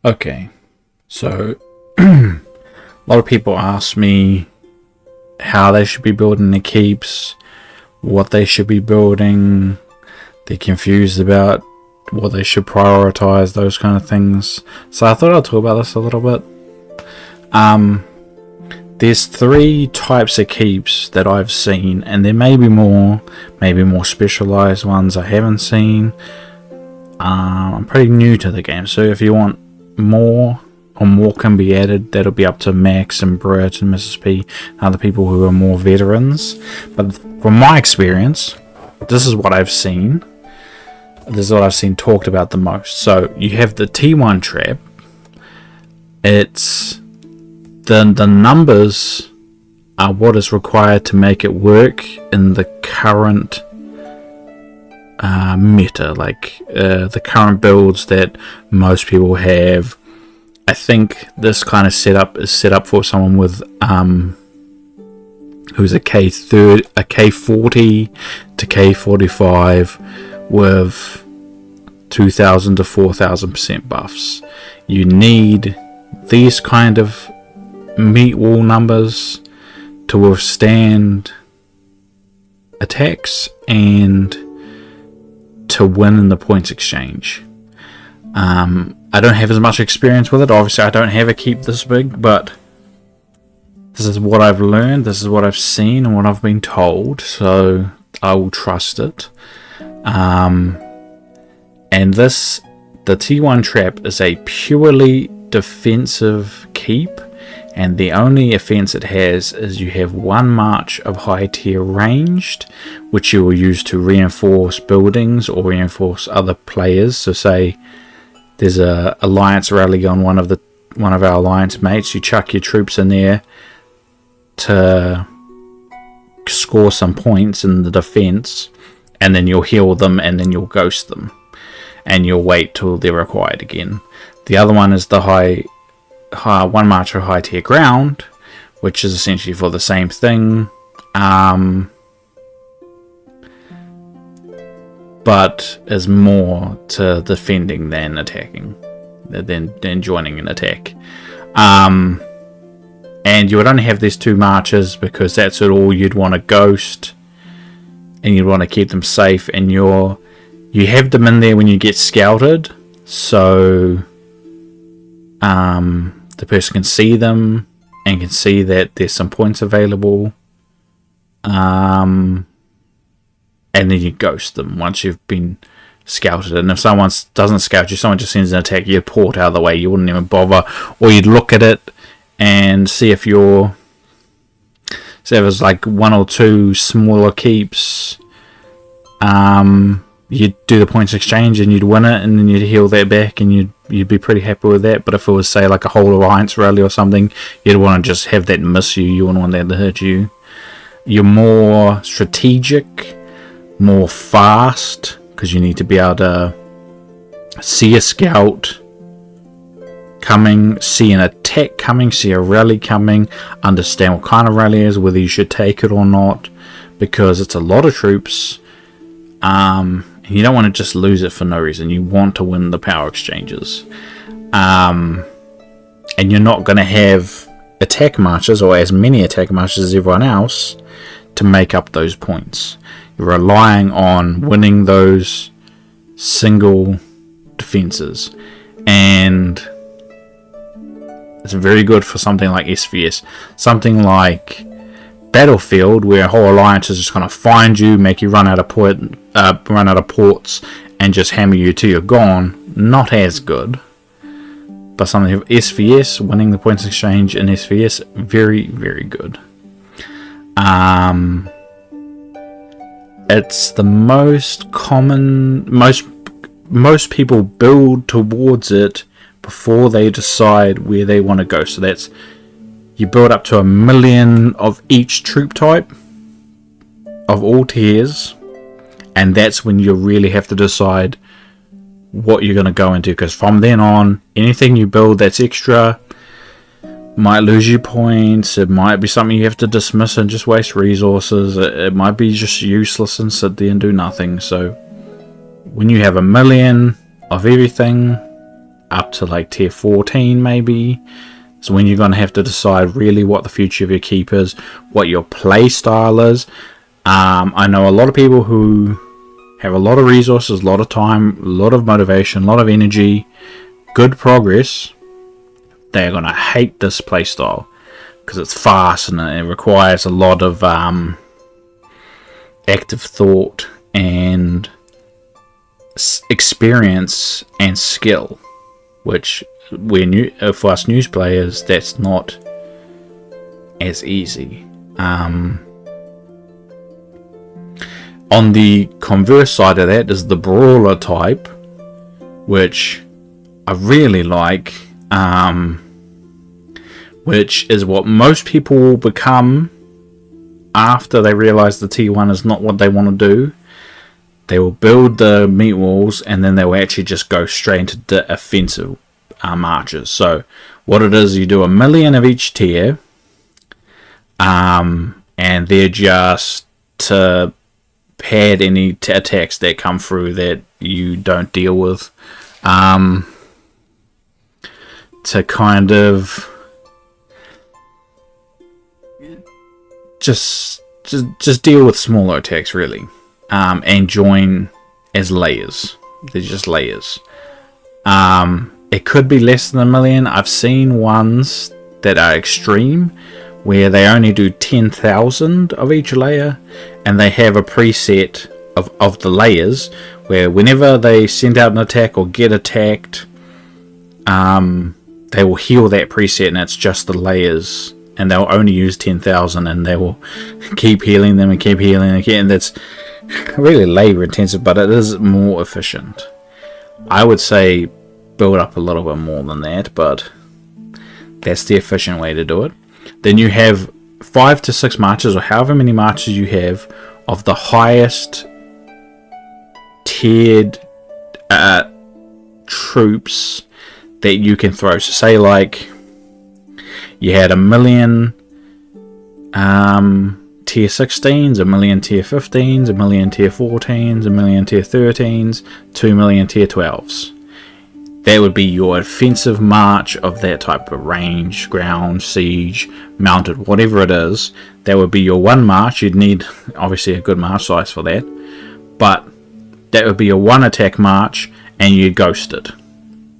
Okay, so a lot of people ask me how they should be building their keeps, what they should be building. They're confused about what they should prioritize, those kind of things. So I thought I'd talk about this a little bit. There's three types of keeps that I've seen, and there may be more specialized ones I haven't seen. I'm pretty new to the game, so if you want more or more can be added, that'll be up to Max and Britt and Mrs. P, other people who are more veterans. But from my experience, this is what I've seen. This is what I've seen talked about the most. So you have the T1 trap. It's the numbers are what is required to make it work in the current meta, like the current builds that most people have. I think this kind of setup is set up for someone with who's a K30, a K40 to K45 with 2,000 to 4,000% buffs. You need these kind of meat wall numbers to withstand attacks and to win in the points exchange. I don't have as much experience with it. Obviously, I don't have a keep this big, but this is what I've learned, this is what I've seen, and what I've been told, so I will trust it. And the T1 trap is a purely defensive keep, and the only offense it has is you have one march of high tier ranged, which you will use to reinforce buildings or reinforce other players. So say there's a alliance rally on one of our alliance mates, you chuck your troops in there to score some points in the defense, and then you'll heal them, and then you'll ghost them, and you'll wait till they're required again. The other one is the one march of high tier ground, which is essentially for the same thing, but is more to defending than attacking, than joining an attack. And you would only have these two marches because that's all you'd want to ghost, and you'd want to keep them safe, and you have them in there when you get scouted, so the person can see them and can see that there's some points available, and then you ghost them once you've been scouted. And if someone doesn't scout you, someone just sends an attack, you'd port out of the way, you wouldn't even bother, or you'd look at it and see if there's like one or two smaller keeps, you'd do the points exchange and you'd win it, and then you'd heal that back, and you'd be pretty happy with that. But if it was, say, like a whole alliance rally or something, you'd want to just have that miss you. You wouldn't want that to hurt you. You're more strategic, more fast, because you need to be able to see a scout coming, see an attack coming, see a rally coming, understand what kind of rally it is, whether you should take it or not, because it's a lot of troops, and you don't want to just lose it for no reason. You want to win the power exchanges, and you're not going to have attack marches or as many attack marches as everyone else to make up those points. You're relying on winning those single defenses, and it's very good for something like SVS, something like Battlefield, where a whole alliance is just going to find you, make you run out of ports, and just hammer you till you're gone. Not as good. But something of SVS, winning the points exchange in SVS, very, very good. It's the most common. Most people build towards it before they decide where they want to go. So that's, you build up to 1 million of each troop type of all tiers, and that's when you really have to decide what you're going to go into, because from then on, anything you build that's extra might lose you points, it might be something you have to dismiss and just waste resources, it might be just useless and sit there and do nothing. So when you have 1 million of everything, up to like tier 14 maybe. So when you're going to have to decide really what the future of your keep is, what your play style is. I know a lot of people who have a lot of resources, a lot of time, a lot of motivation, a lot of energy, good progress. They're going to hate this play style because it's fast and it requires a lot of active thought and experience and skill, which for us news players, that's not as easy. On the converse side of that is the brawler type, which I really like, which is what most people will become after they realize the T1 is not what they want to do. They will build the meat walls and then they will actually just go straight into the offensive marches. So what it is, you do 1 million of each tier, and they're just to pad any attacks that come through that you don't deal with, to kind of just deal with smaller attacks really, and join as layers. They're just layers. It could be less than 1 million. I've seen ones that are extreme where they only do 10,000 of each layer, and they have a preset of the layers where whenever they send out an attack or get attacked, they will heal that preset, and it's just the layers, and they'll only use 10,000, and they will keep healing them and keep healing again. And that's really labor intensive, but it is more efficient. I would say build up a little bit more than that, but that's the efficient way to do it. Then you have 5 to 6 marches, or however many marches you have, of the highest tiered troops that you can throw. So say like you had 1 million tier 16s, 1 million tier 15s, 1 million tier 14s, 1 million tier 13s, 2 million tier 12s. That would be your offensive march of that type of range, ground, siege, mounted, whatever it is. That would be your one march. You'd need obviously a good march size for that, but that would be your one attack march, and you ghost it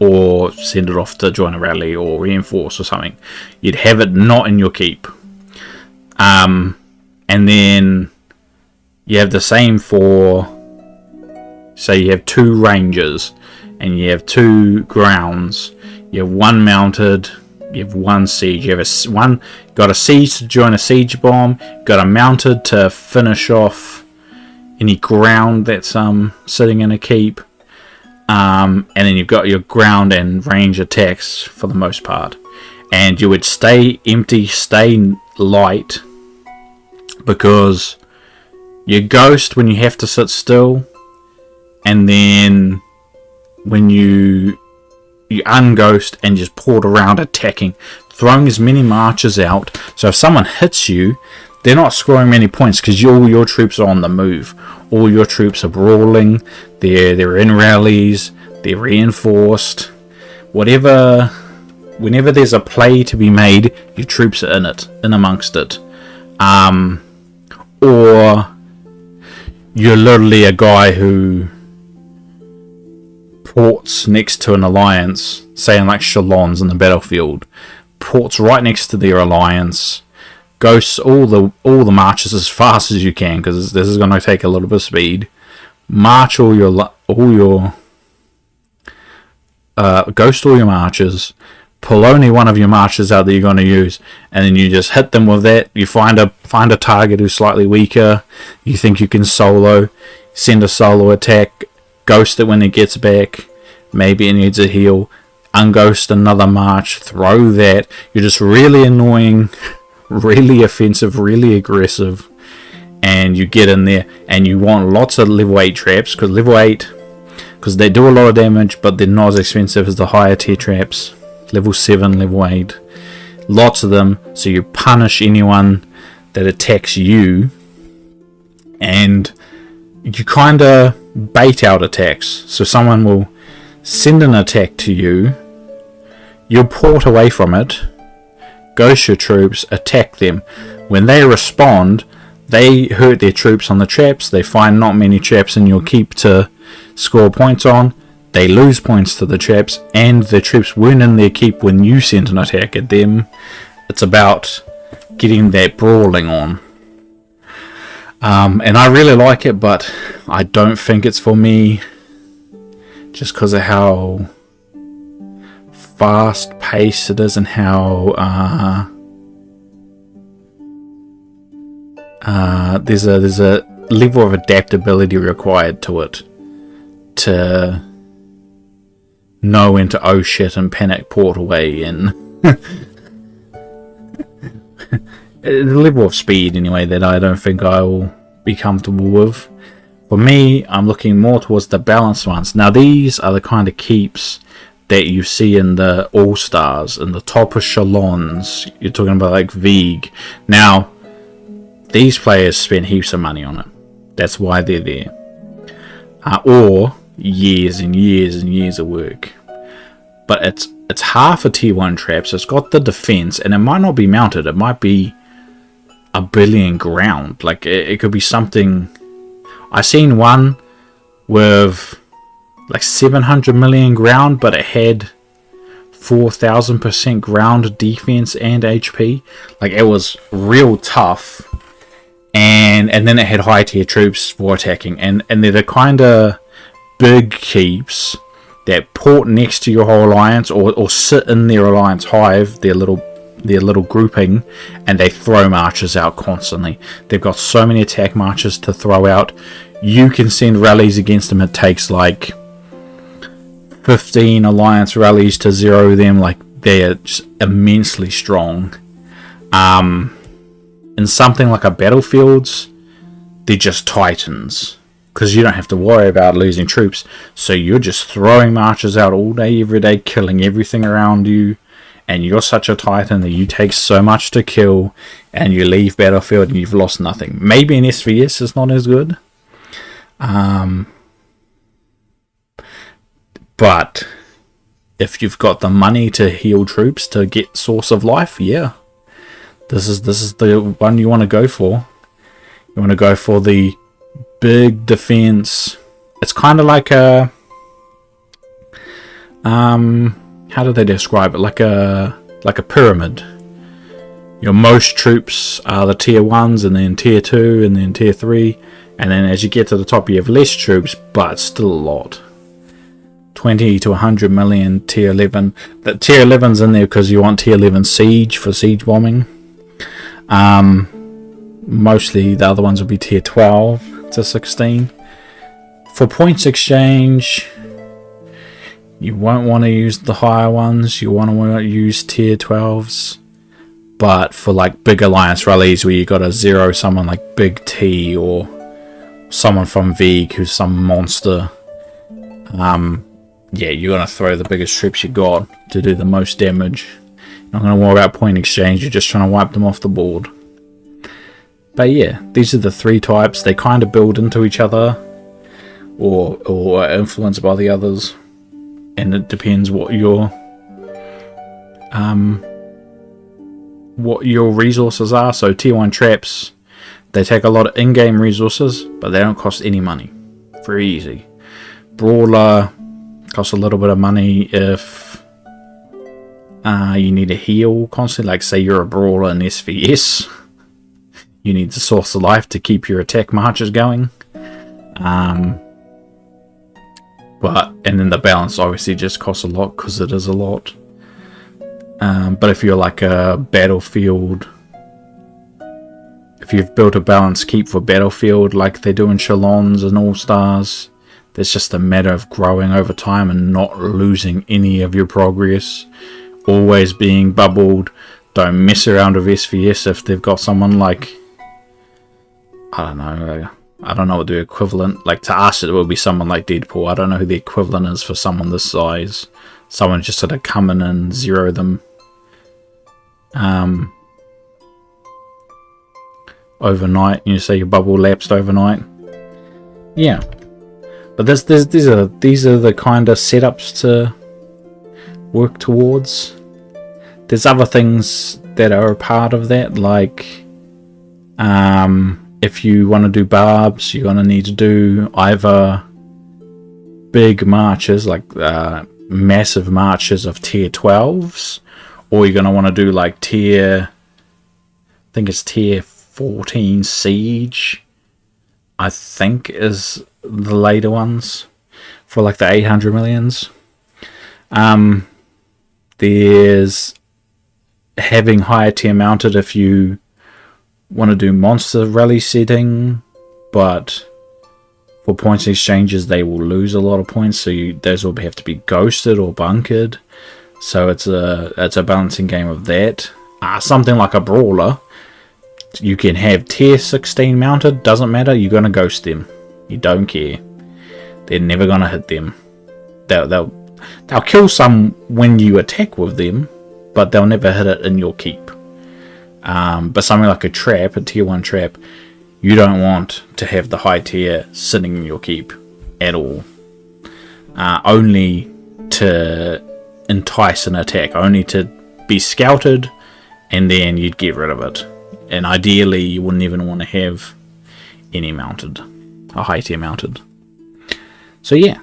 or send it off to join a rally or reinforce or something. You'd have it not in your keep. And then you have the same for, say you have 2 rangers and you have 2 grounds. You have 1 mounted, you have 1 siege. You have got a siege to join a siege bomb, got a mounted to finish off any ground that's sitting in a keep, and then you've got your ground and range attacks for the most part. And you would stay empty, stay light, because you ghost when you have to sit still, and then when you unghost and just port around attacking, throwing as many marches out. So if someone hits you, they're not scoring many points because all your troops are on the move. All your troops are brawling. They're in rallies. They're reinforced. Whenever there's a play to be made, your troops are in amongst it. Or you're literally a guy who ports next to an alliance, say in like Shalons in the battlefield, ports right next to their alliance, ghosts all the marches as fast as you can, because this is going to take a little bit of speed. March all your ghost all your marches, pull only one of your marches out that you're going to use, and then you just hit them with that. You find a target who's slightly weaker, you think you can solo, send a solo attack, ghost it when it gets back, maybe it needs a heal, unghost another march, throw that. You're just really annoying, really offensive, really aggressive, and you get in there, and you want lots of level 8 traps, because they do a lot of damage, but they're not as expensive as the higher tier traps, level 7, level 8, lots of them, so you punish anyone that attacks you, and you kind of bait out attacks. So someone will send an attack to you, you'll port away from it, ghost your troops, attack them. When they respond, they hurt their troops on the traps, they find not many traps in your keep to score points on, they lose points to the traps, and the troops weren't in their keep when you sent an attack at them. It's about getting that brawling on. And I really like it, but I don't think it's for me, just because of how fast paced it is and how there's a level of adaptability required to it to know when to oh shit and panic port away, and the level of speed anyway that I don't think I will be comfortable with. For me, I'm looking more towards the balanced ones. Now these are the kind of keeps that you see in the All-Stars, in the top echelons. You're talking about like Vig. Now, these players spend heaps of money on it. That's why they're there. Or years and years and years of work. But it's half a tier 1 trap, so it's got the defense, and it might not be mounted. It might be a billion ground. Like, it could be something. I seen one with like 700 million ground, but it had 4,000% ground defense and HP. Like, it was real tough. And then it had high tier troops for attacking, and they're the kind of big keeps that port next to your whole alliance, or sit in their alliance hive, their little grouping, and they throw marches out constantly. They've got so many attack marches to throw out. You can send rallies against them. It takes like 15 alliance rallies to zero them. Like, they're just immensely strong. In something like a Battlefields, they're just titans, because you don't have to worry about losing troops. So you're just throwing marches out all day, every day, killing everything around you, and you're such a titan that you take so much to kill, and you leave Battlefield and you've lost nothing. Maybe in SVS is not as good, but if you've got the money to heal troops to get Source of Life, yeah, this is the one you want to go for. You want to go for the big defense. It's kind of like a how do they describe it? Like a pyramid. Your most troops are the tier 1s, and then tier 2, and then tier 3, and then as you get to the top you have less troops, but still a lot. 20 to 100 million tier 11. The tier 11's in there because you want tier 11 siege for siege bombing. Mostly the other ones will be tier 12 to 16. For points exchange, you won't want to use the higher ones. You want to use tier 12s. But for like big alliance rallies where you got to zero someone like Big T or someone from Vig who's some monster, yeah, you're going to throw the biggest troops you got to do the most damage. You're not going to worry about point exchange, you're just trying to wipe them off the board. But yeah, these are the 3 types. They kind of build into each other, or are influenced by the others, and it depends what your resources are. So tier 1 traps, they take a lot of in-game resources, but they don't cost any money. Very easy. Brawler costs a little bit of money if you need a heal constantly. Like, say you're a brawler in SVS, you need the Source of Life to keep your attack marches going. And then the balance obviously just costs a lot because it is a lot. But if you're like a Battlefield, if you've built a balanced keep for Battlefield like they do in Echelons and All-Stars, there's just a matter of growing over time and not losing any of your progress. Always being bubbled. Don't mess around with SVS if they've got someone like, I don't know what the equivalent, like to us it would be someone like Deadpool. I don't know who the equivalent is for someone this size. Someone just sort of come in and zero them overnight. You say your bubble lapsed overnight. Yeah. But these are the kind of setups to work towards. There's other things that are a part of that, like if you want to do barbs, you're going to need to do either big marches, like massive marches of tier 12s, or you're going to want to do like tier 14 siege, I think, is the later ones for like the 800 millions. There's having higher tier mounted if you want to do monster rally setting, but for points exchanges they will lose a lot of points, so those will have to be ghosted or bunkered. So it's a balancing game of that. Something like a brawler, you can have tier 16 mounted, doesn't matter, you're gonna ghost them. You don't care. They're never gonna hit them. They'll kill some when you attack with them, but they'll never hit it in your keep. But something like a trap, a tier 1 trap, you don't want to have the high tier sitting in your keep at all. Only to entice an attack, only to be scouted, and then you'd get rid of it. And ideally you wouldn't even want to have any mounted, a high tier mounted. So yeah,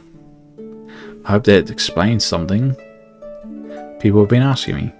I hope that explains something people have been asking me.